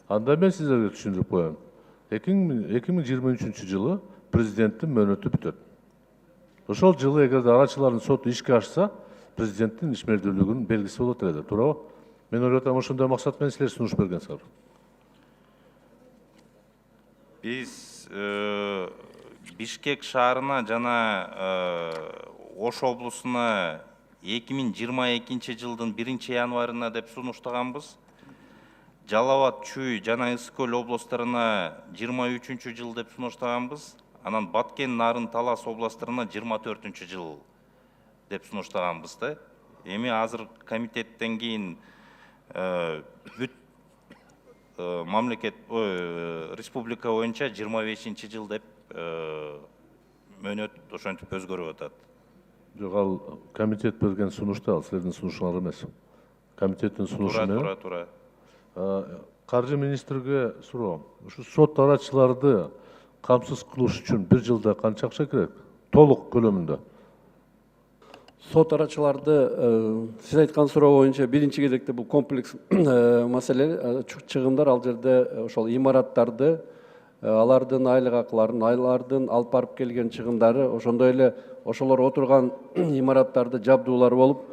Анда мен сіздерге түшүндүрүп коеюн. 2023 жылы президенттин мөөнөтү бүтөт. Ошол жылы эгерде арачылардын соту ишке ашса, президенттин ишмердүүлүгүнүн белгиси болот эле, туурабы? Мен ойлоп атам, ошондой максат менен силер сунуш бергенсиңер. Биз Бишкек шаарына жана Ош облусуна 2022 жылдын 1 январына деп сунуштаганбыз. Жалал Абад, Чүй жана Ысык Көл областарына 23 жыл деп сунуштаганбыз. Анан Баткен, Нарын, Талас областарына 24 жыл деп сунуштаганбыз да. Эми азыр комитеттен кийин бүт мамлекет республика боюнча 25 жыл деп мөөнөт ошентип өзгөрүп атат. Жок, ал комитет берген сунушта, ал силердин сунушуңар эмес. Комитеттин сунушу менен. Туура. Каржы министрге суроо. Ушу сот арачыларды камсыз кылыш үчүн 1 жылда канча акча керек? Толук көлөмүндө. Сот арачыларды сиз айткан суроо боюнча биринчи кезекте бул комплекс маселе, чыгымдар ал жерде ошол имараттарды, алардын айлык акыларын, алардын алып барып келген чыгымдары, ошондой эле ошолор отурган имараттарды жабдуулар болуп,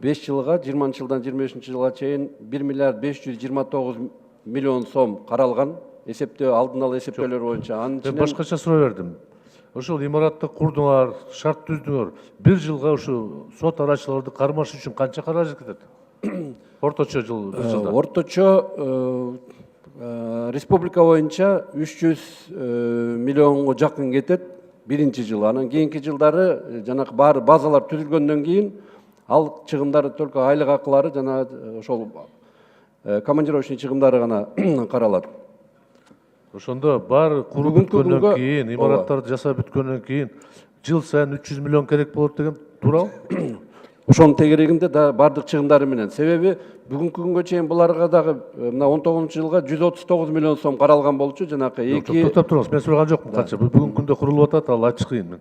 5 жылга 20 жылдан 25 жылга чейин 1 миллиард 529 миллион сом каралган. Эсептөө, алдын ала эсептөөлөр боюнча. Мен башкача суроо бердим. Ошол имаратты курдуңар, шарт түздүңөр. 1 жылга ушу сот арачыларды кармаш үчүн канча каражат кетет? Орточо жыл, 1 жылда. Орточо республика боюнча 300 миллионго жакын кетет биринчи жыл. Анан кийинки жылдары жанакы баары базалар түзүлгөндөн кийин ал чыгымдары только айлык акылары жана ошол командировочный чыгымдары гана каралат. Ошондо баары куруп бүткөндөн кийин, имараттарды жасап бүткөндөн кийин жыл сайын 300 миллион керек болот деген туурабы? Ошонун тегерегинде да бардык чыгымдары менен. Себеби бүгүнкү күнгө чейин буларга дагы мына 19-жылга 139 миллион сом каралган болчу, жанакы эки. Токтоп туруңуз, мен сураган жокмун канча. Бүгүнкү күндө курулуп атат, ал ачык кыйын.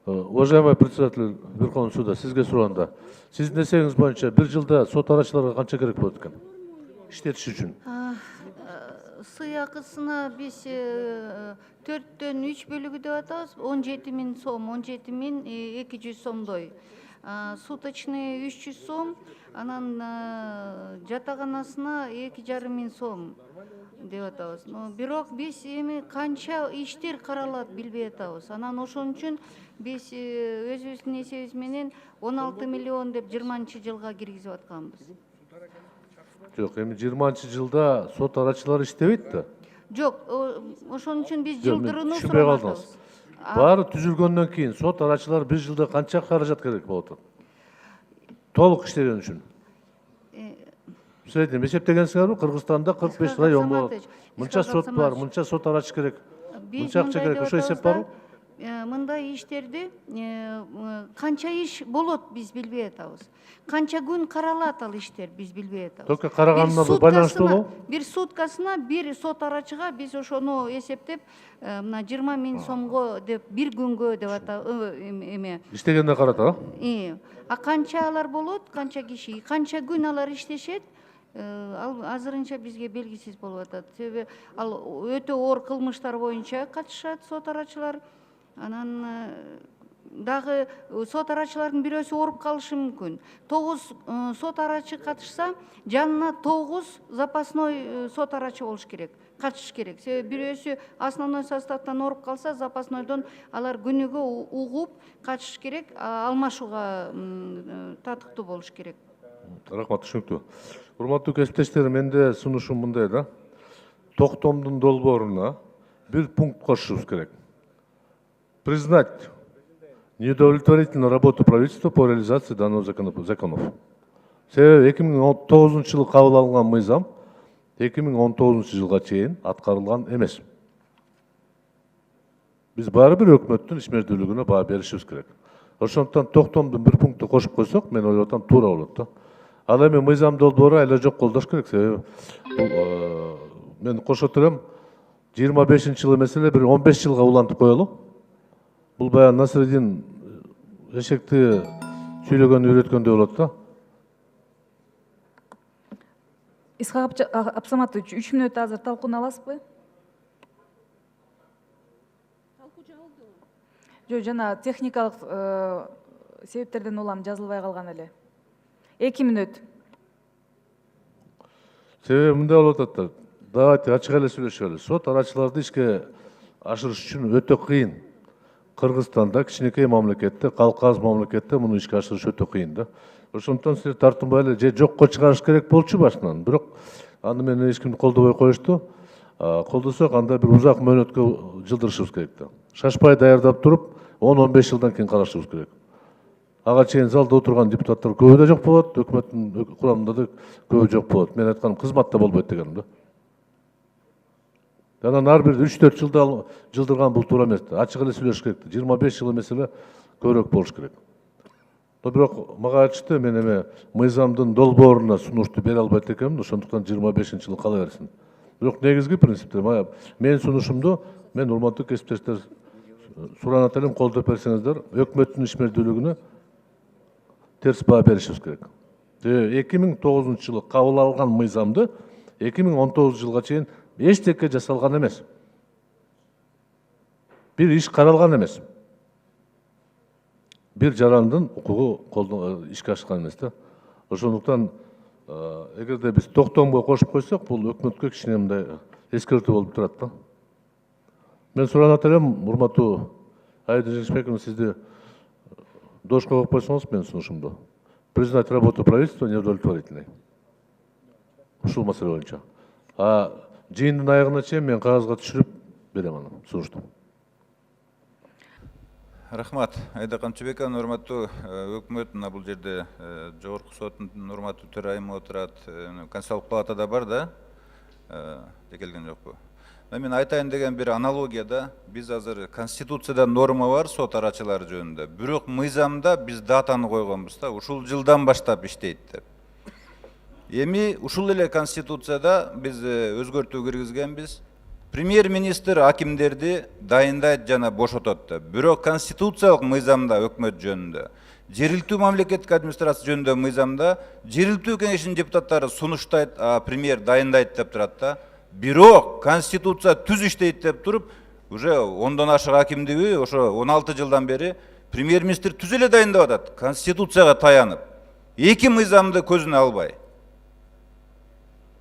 Уважаемый председатель Верховного суда, сизге сураганда, сиздин эсебиңиз боюнча 1 жылда сот арачыларга канча керек болот экен? Иштетиш үчүн. Сый акысына биз 4-төн 3 бөлүгү деп атабыз, 17 000 сом, 17 200 сомдой. Суточный 300 сом, анан жатаканасына 2,5 миң сом деп атабыз. Бирок биз эми канча иштер каралат билбей атабыз. Анан ошон үчүн биз өзүбүздүн эсебибиз менен 16 миллион деп 20-жылга киргизип атканбыз. Жок, эми 20-жылда сот арачылары иштебейт да. Жок, ошон үчүн биз жылдырууну түшүнбөй сурап калдыңыз. атабыз. Баары түзүлгөндөн кийин сот арачылары 1 жылда канча каражат керек болот? Толук иштеген үчүн. Сиз эсептегенсиңерби? Кыргызстанда 45 район бар. Мынча сот бар, мынча сот арачы керек. Мынча акча керек. Ошо эсеп барбы? Мындай иштерди канча иш болот биз билбей атабыз. Канча күн каралат ал иштер биз билбей атабыз. Только караганына байланыштуу болобу? Бир суткасына бир сот арачыга биз ошону эсептеп, мына 20 миң сомго деп бир күнгө деп атабыз эме. Иштегенде карата, А канча алар болот, канча киши, канча күн алар иштешет? Ал азырынча бизге белгисиз болуп атат. Себеби ал өтө оор кылмыштар боюнча катышат сот арачылар. Анан дагы сот арачылардын бирөөсү ооруп калышы мүмкүн. 9 сот арачы катышса, жанына 9 запасной сот арачы болуш керек, катышыш керек. Себеби бирөөсү основной составтан ооруп калса, запаснойдон алар күнүгө угуп катышыш керек, алмашууга татыктуу болуш керек. Рахмат, түшүнүктүү. Урматтуу кесиптештерим, менде сунушум мындай да. Токтомдун долбооруна бир пункт кошушубуз керек. Признать неудовлетворительную работу правительства по реализации данного законов. Себеби 2009 жылы кабыл алынган мыйзам 2019 жылга чейин аткарылган эмес. Биз баары бир өкмөттүн ишмердүүлүгүнө баа беришибиз керек. Ошондуктан токтомдун бир пункту кошуп койсок, мен ойлоп атам, туура болот да. Ал эми мыйзам долбоору айла жок колдош керек. Себеби мен кошо турам 25-жылы меселе бир 15 жылга улантып коелу. Бул баягы Насреддин эшекти сүйлөгөнү үйрөткөндөй болот да. Исхак Абсаматович, 3 мүнөт азыр талкууна аласызбы? Жок, жана техникалык себептерден улам жазылбай калган эле. 2 мүнөт. Себеби мындай болуп атат да. Давайте ачык эле сүйлөшөлү. Сот арачыларды ишке ашырыш үчүн өтө кыйын. Кыргызстанда кичинекей мамлекетте, калкы аз мамлекетте муну ишке ашырыш өтө кыйын да. Ошондуктан силер тартынбай эле же жокко чыгарыш керек болчу башынан. Бирок аны менен эч кимди колдобой коюшту. Колдосок анда бир узак мөөнөткө жылдырышыбыз керек да. Шашпай даярдап туруп, 10-15 жылдан кийин карашыбыз керек. Ага чейин залда отурган депутаттар көбү да жок болот, өкмөттүн курамында да көбү жок болот. Мен айтканым кызматта болбойт дегеним да. Анан ар бир 3-4 жылда жылдырган бул туура эмес да. Ачык эле сүйлөшүш керек да. 25 жыл эмес эле көбүрөөк болуш керек. Но бирок мага айтышты, мен эме мыйзамдын долбооруна сунушту бере албайт экенмин, ошондуктан 25-жылы кала берсин. Бирок негизги принциптер, менин сунушумду мен урматтуу кесиптештер суранат элем, колдоп берсеңиздер, өкмөттүн ишмердүүлүгүнө терс баа беришибиз керек. 2009 жылы кабыл алган мыйзамды 2019 жылга чейин эчтеке жасалган эмес. Бир иш каралган эмес. Бир жарандын укугу ишке ашкан эмес да. Ошондуктан эгерде биз токтомго кошуп койсок, бул өкмөткө кичине мындай эскертүү болуп турат да. Мен суранат элем, урматтуу Айдын Жеңишбековна, сизди дошко коюп койсоңуз менин сунушумду. Признать работу правительства неудовлетворительной. Ушул маселе боюнча. Жыйындын аягына чейин мен кагазга түшүрүп берем аны, сунушту. Рахмат. Айда Камчыбековна, урматтуу өкмөт, мына бул жерде жогорку соттун урматтуу төрайымы отурат, Конституциялык палатада бар да, келген жокпу. Мен айтайын деген бир аналогияда, биз азыр Конституцияда норма бар сот арачылары жөнүндө. Бирок мыйзамда биз датаны койгонбуз да, ушул жылдан баштап иштейт деп. Эми ушул эле Конституцияда биз өзгөртүү киргизгенбиз. Премьер-министр акимдерди дайындайт жана бошотот деп. Бирок конституциялык мыйзамда өкмөт жөнүндө, жергиликтүү мамлекеттик администрация жөнүндө мыйзамда жергиликтүү кеңештин депутаттары сунуштайт, премьер дайындайт деп турат да. Бирок конституция түз иштейт деп туруп, уже 10дон ашык акимдиги ошо 16 жылдан бери премьер-министр түз эле дайындап атат, конституцияга таянып. Эки мыйзамды көзүнө албай.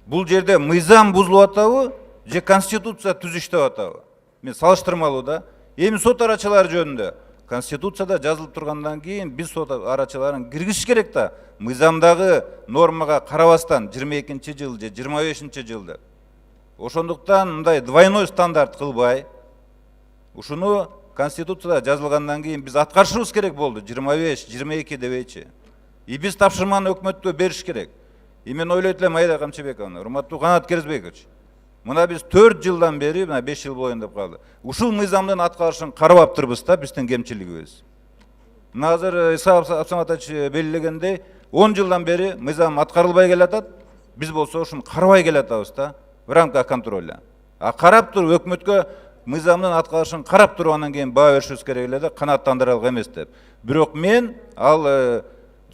Бул жерде мыйзам бузулуп атабы, же конституция түз иштеп атабы? Мен салыштырмалуу да. Эми сот арачылары жөнүндө конституцияда жазылып тургандан кийин биз сот арачыларын киргизиш керек да. Мыйзамдагы нормага карабастан 22-жыл же 25-жыл деп. Ошондуктан мындай двойной стандарт кылбай, ушуну конституцияда жазылгандан кийин биз аткарышыбыз керек болду. 25, 22 дебейчи. И биз тапшырманы өкмөткө бериш керек. И мен ойлойт элем, Айда Камчыбековна, урматтуу Канат Керизбекович, мына биз 4 жылдан бери, мына 5 жыл болоюн деп калды. Ушул мыйзамдын аткарышын карабап турбуз да, биздин кемчилигибиз. Мына азыр Исхак Абсаматович белгилегендей, 10 жылдан бери мыйзам аткарылбай келатат, биз болсо ушуну карабай келатабыз да, в рамках контроля. Карап туруп өкмөткө мыйзамдын аткарышын карап тургандан кийин баа беришибиз керек эле да, канааттандырарлык эмес деп. Бирок мен ал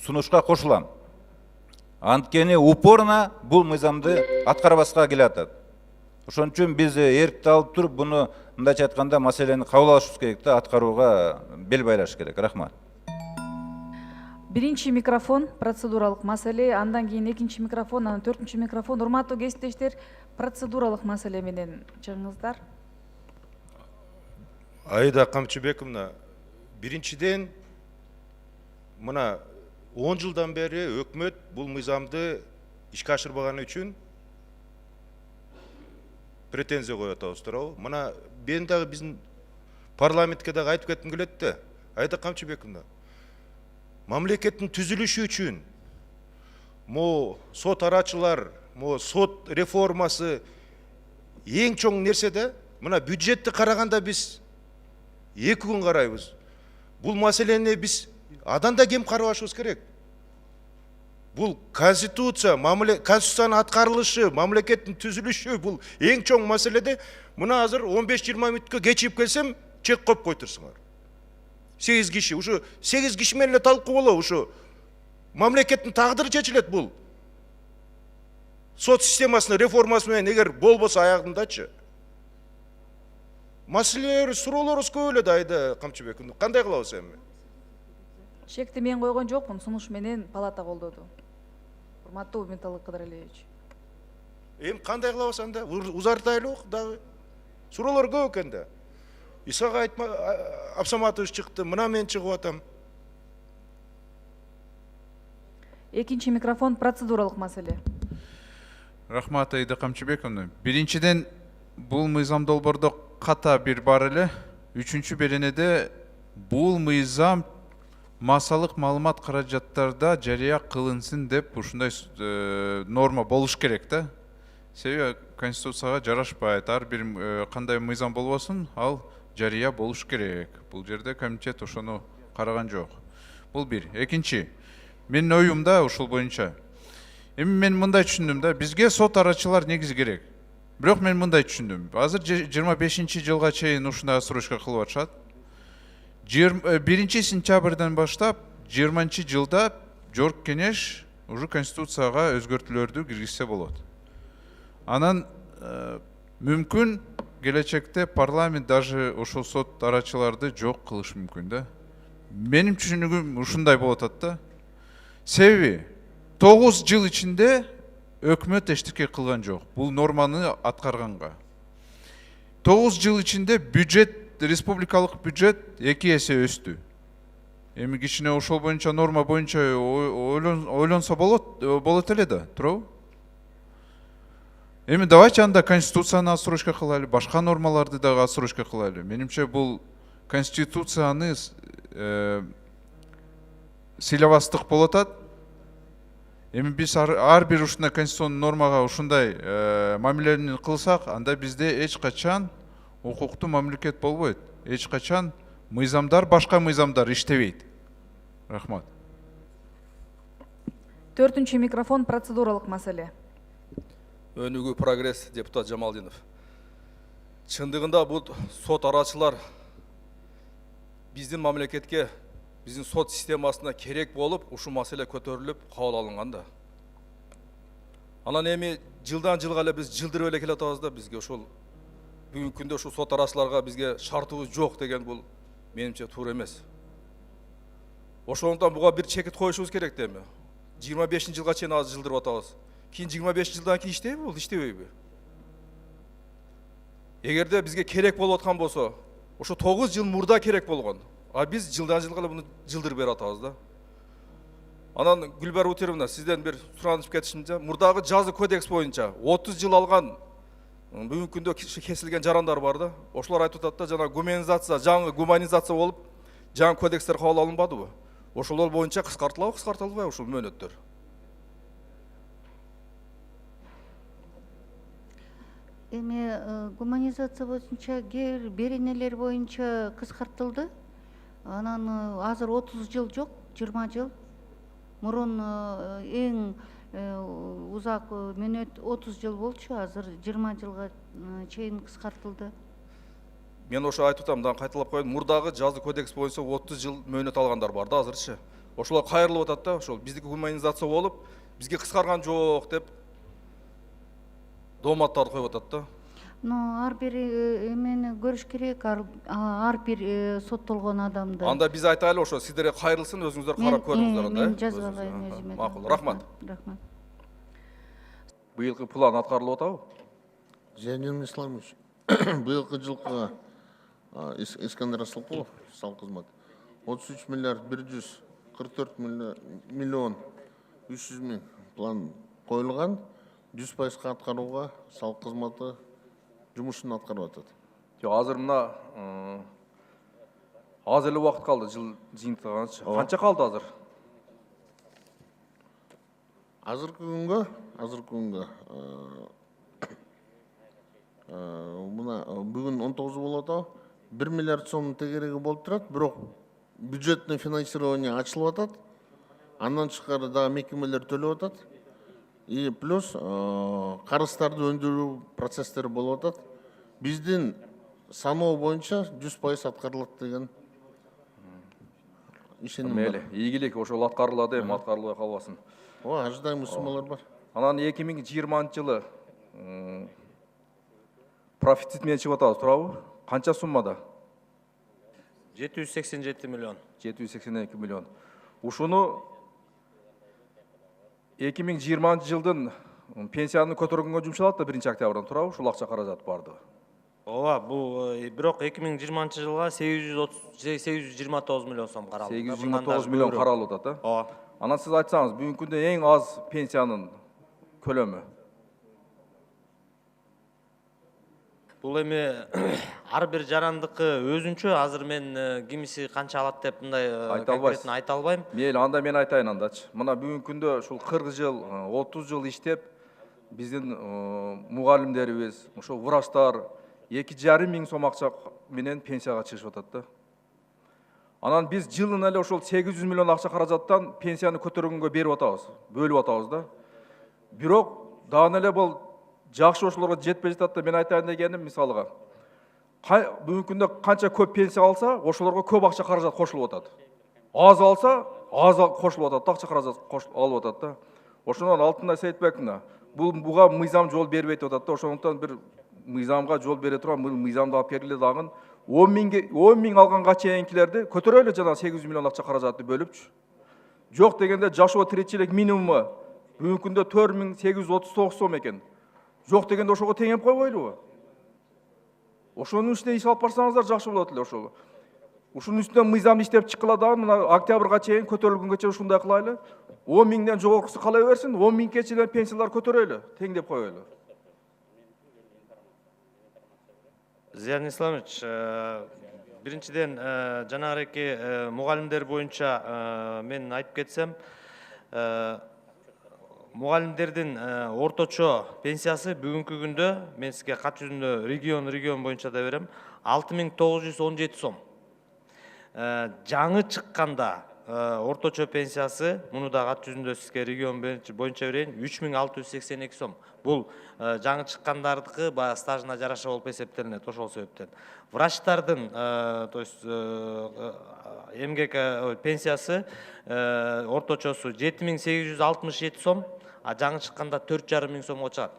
сунушка кошулам. Анткени упорно бул мыйзамды аткарбаска келатат. Ошон үчүн биз эркти алып туруп, буну мындайча айтканда маселени кабыл алышыбыз керек да, аткарууга бел байлаш керек. Рахмат. Биринчи микрофон процедуралык маселе, андан кийин экинчи микрофон, анан төртүнчү микрофон. Урматтуу кесиптештер, процедуралык маселе менен чыгыңыздар. Айда Камчыбековна, биринчиден мына 10 жылдан бери өкмөт бул мыйзамды ишке ашырбаганы үчүн претензия коюп атабыз туурабы? Мына мен дагы биздин парламентке дагы айтып кетким келет да. Айда Камчыбековна, мамлекеттин түзүлүшү үчүн мо сот арачылар, мо сот реформасы эң чоң нерсе да. Мына бюджетти караганда биз 2 күн карайбыз. Бул маселени биз адан да кем карабашыбыз керек. Бул конституция, конституциянын аткарылышы, мамлекеттин түзүлүшү, бул эң чоң маселеде. Мына азыр 15-20 мүнөткө кечип келсем, чек коюп койдурсуңар. 8 киши, ушу 8 киши менен эле талкуу болобу, ушу мамлекеттин тагдыры чечилет бул. сот системасының реформасы менен эгер болбосо аягындачы маселелер суроолорубуз көп эле да Айда Камчыбек, кандай кылабыз эми? Шекти мен койгон жокмун, сунуш менен палата колдоду. Урматтуу Ументалы Кыдыралиевич. Эми кандай кылабыз анда? Узартайлы дагы. Суроолор көп экен да. Исак Абсаматович чыкты, мына мен чыгып атам. Экинчи микрофон процедуралык маселе. Рахмат Айда Камчыбековна. Биринчиден бул мыйзам долбоордо ката бир бар эле. Үчүнчү беренеде бул мыйзам массалык маалымат каражаттарда жарыя кылынсын деп ушундай норма болуш керек да. Себеби Конституцияга жарашпайт. Ар бир кандай мыйзам болбосун, ал жарыя болуш керек. Бул жерде комитет ошону караган жок. Бул бир. Экинчи, менин оюмда ушул боюнча. Эми мен мындай түшүндүм да, бизге сот арачылар негизи керек. Бирок мен мындай түшүндүм. Азыр 25-жылга чейин ушундай отсрочка кылып атышат. 1 сентябрдан баштап 20-жылда Жогорку Кеңеш уже Конституцияга өзгөртүүлөрдү киргизсе болот. Анан мүмкүн келечекте парламент даже ошол сот арачыларды жок кылыш мүмкүн да. Менин түшүнүгүм ушундай болот атат да. Себеби 9 жыл ичинде өкмөт эчтеке кылган жок. Бул норманы аткарганга. 9 жыл ичинде бюджет, республикалык бюджет 2 эсе өстү. Эми кичине ошол боюнча норма боюнча ойлонсо болот эле да, туурабы? Эми давайте анда Конституцияны отсрочка кылайлы, башка нормаларды дагы отсрочка кылайлы. Менимче бул Конституцияны сыйлабастык болот атат. Эми биз ар бир ушундай конституционный нормага ушундай мамилени кылсак, анда бизде эч качан укуктуу мамлекет болбойт. Эч качан мыйзамдар, башка мыйзамдар иштебейт. Рахмат. 4-чү микрофон процедуралык маселе. Өнүгүү прогресс депутат Жамалдинов. Чындыгында бул сот арачылар биздин мамлекетке, биздин сот системасына керек болуп, ушул маселе көтөрүлүп, кабыл алынган да. Анан эми жылдан жылга эле биз жылдырып эле келе атабыз да, бизге ошол бүгүнкү күндө ушул сот арачыларга бизге шартыбыз жок деген бул менимче туура эмес. Ошондуктан буга бир чекит коюшубуз керек да эми. 25-жылга чейин азыр жылдырып атабыз. Кийин 25 жылдан кийин иштейби бул, иштебейби? Эгерде бизге керек болуп аткан болсо, ошо 9 жыл мурда керек болгон. А биз жылдан жылга эле буну жылдырып берип атабыз да. Анан Гүлбар Утеровна, сизден бир сураныш кетишимче, мурдагы жазы кодекс боюнча 30 жыл алган бүгүнкү күндө кесилген жарандар бар да. Ошолор айтып атат да, жана гуманизация, жаңы гуманизация болуп, жаңы кодекстер кабыл алынбадыбы? Ошолор боюнча кыскартылабы, кыскартылбайбы ушул мөөнөттөр? Эми гуманизация боюнча беренелер боюнча кыскартылды. Анан азыр 30 жыл жок, 20 жыл. Мурун эң узак мөөнөт 30 жыл болчу, азыр 20 жылга чейин кыскартылды. Мен ошо айтып атам, да кайталап коеюн. Мурдагы жазы кодекс боюнча 30 жыл мөөнөт алгандар бар да азырчы. Ошолор кайрылып атат да, ошол биздики гуманизация болуп, бизге кыскарган жок деп дооматтарды коюп атат да. Ар бир эмени көрүш керек, ар бир соттолгон адамды. Анда биз айтайлы ошо, сиздерге кайрылсын, өзүңүздөр карап көрүңүздөр анда. Мен жазып алайын өзүмө. Макул, рахмат. Рахмат. Быйылкы план аткарылып атабы? Зейнин Исламович, быйылкы жылкы Искандер Асылкулов, сал кызмат, 33 миллиард 144 миллион 300 миң план коюлган, 100% аткарууга сал кызматы жумушун аткарып атат. Азыр мына аз эле убакыт калды жыл жыйынтыганчы. Канча калды азыр? Азыркы күнгө мына бүгүн 19 болуп атат. 1 миллиард сомдун тегереги болуп турат, бирок бюджетный финансирование ачылып атат. Андан тышкары дагы мекемелер төлөп атат. И плюс карыздарды өндүрүү процесстери болуп атат. Биздин саноо боюнча 100% аткарылат деген ишеним бар. Мейли, ийгилик ошол аткарылат эми, аткарылбай калбасын. Ожидаемый суммалар бар. Анан 2020 жылы профицит менен чыгып атабыз, туурабы? Канча суммада? 787 миллион. 782 миллион. Ушуну 2020 жылдын пенсияны көтөргөнгө жумшалат да 1 октябрдан, туурабы? Ушул акча каражат бардыгы. Ооба, бул бирок 2020 жылга 829 миллион сом каралды. 829 миллион каралып атат, да? Ооба. Анан сиз айтсаңыз, бүгүнкү күндө эң аз пенсиянын көлөмү. Бул эми ар бир жарандыкы өзүнчө, азыр мен кимиси канча алат деп мындай конкретно айта албайм. Мейли, анда мен айтайын андачы. Мына бүгүнкү күндө ушул 40 жыл, 30 жыл иштеп, биздин мугалимдерибиз, ушул врачтар 2,5 миң сом акча менен пенсияга чыгышып атат да. Анан биз жылына эле ошол 800 миллион акча каражаттан пенсияны көтөргөнгө берип атабыз, бөлүп атабыз да. Бирок дагы эле бул жакшы ошолорго жетпей жатат да. Мен айтайын дегеним, мисалга, бүгүнкү күндө канча көп пенсия алса, ошолорго көп акча каражат кошулуп атат. Аз алса, аз кошулуп атат, акча каражат алып атат да. Ошондон Алтынай Сейитбековна, буга мыйзам жол бербейт деп атат да. Ошондуктан бир мыйзамга жол бере турган бул мыйзамды алып келгиле дагы 10 миң алганга чейинкилерди көтөрөлү, жана 800 миллион акча каражатты бөлүпчү. Жок дегенде жашоо тиричилик минимуму бүгүнкү күндө 4839 сом экен. Жок дегенде ошого теңеп койбойлубу? Ошонун үстүнө иш алып барсаңыздар жакшы болот эле ошол. Ушунун үстүнө мыйзам иштеп чыккыла дагы мына октябрга чейин көтөрүлгөнгөчө ушундай кылайлы. 10 миңден жогорусу кала берсин, 10 миңге чейин пенсиялар көтөрөйлү, теңдеп коелу. Зиян Исламович, биринчиден жанагы мугалимдер боюнча мен айтып кетсем, мугалимдердин орточо пенсиясы бүгүнкү күндө мен сизге кат жүзүндө регион боюнча да берем, 6917 сом. Жаңы чыкканда орточо пенсиясы, муну да кат жүзүндө сизге регион боюнча берейин, 3682 сом. Бул жаңы чыккандардыкы баягы стажына жараша болуп эсептелинет, ошол себептен. Врачтардын, то есть эмгек пенсиясы орточосу 7867 сом, а жаңы чыкканда 4,5 миң сомго чыгат.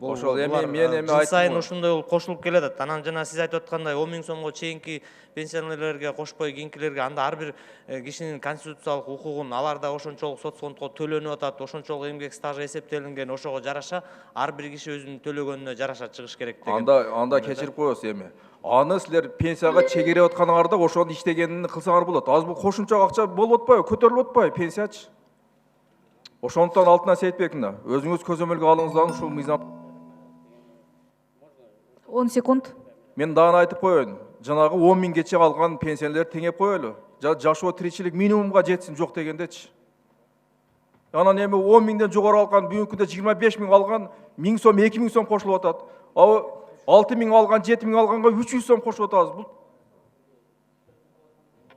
Ошол эми мен жыл сайын ошондой болуп кошулуп келатат. Анан жана сиз айтып аткандай 10 миң сомго чейинки пенсионерлерге кошпой кийинкилерге анда ар бир кишинин конституциялык укугун алар да ошончолук соц фондго төлөнүп атат, ошончолук эмгек стажы эсептелинген, ошого жараша ар бир киши өзүнүн төлөгөнүнө жараша чыгыш керек деген. Анда кечирип коебуз эми. Аны силер пенсияга чегерип атканыңарда ошону иштегенин кылсаңар болот. Аз бул кошумча акча болуп атпайбы, көтөрүлүп атпайбы пенсиячы? Ошондуктан Алтынай Сейитбековна, өзүңүз көзөмөлгө алыңыз дагы ушул мыйзам. 10 секунд. Мен дагы айтып коеюн. Жанагы 10 миңге чейин алган пенсионерлер теңеп коелу. Жашоо тиричилик минимумга жетсин, жок дегендечи. Анан эми 10 миңден жогору алган, бүгүнкү күндө 25 миң алган 1000 сом, 2 миң сом кошулуп атат. 6 миң алган, 7 миң алганга 300 сом кошуп атабыз. Бул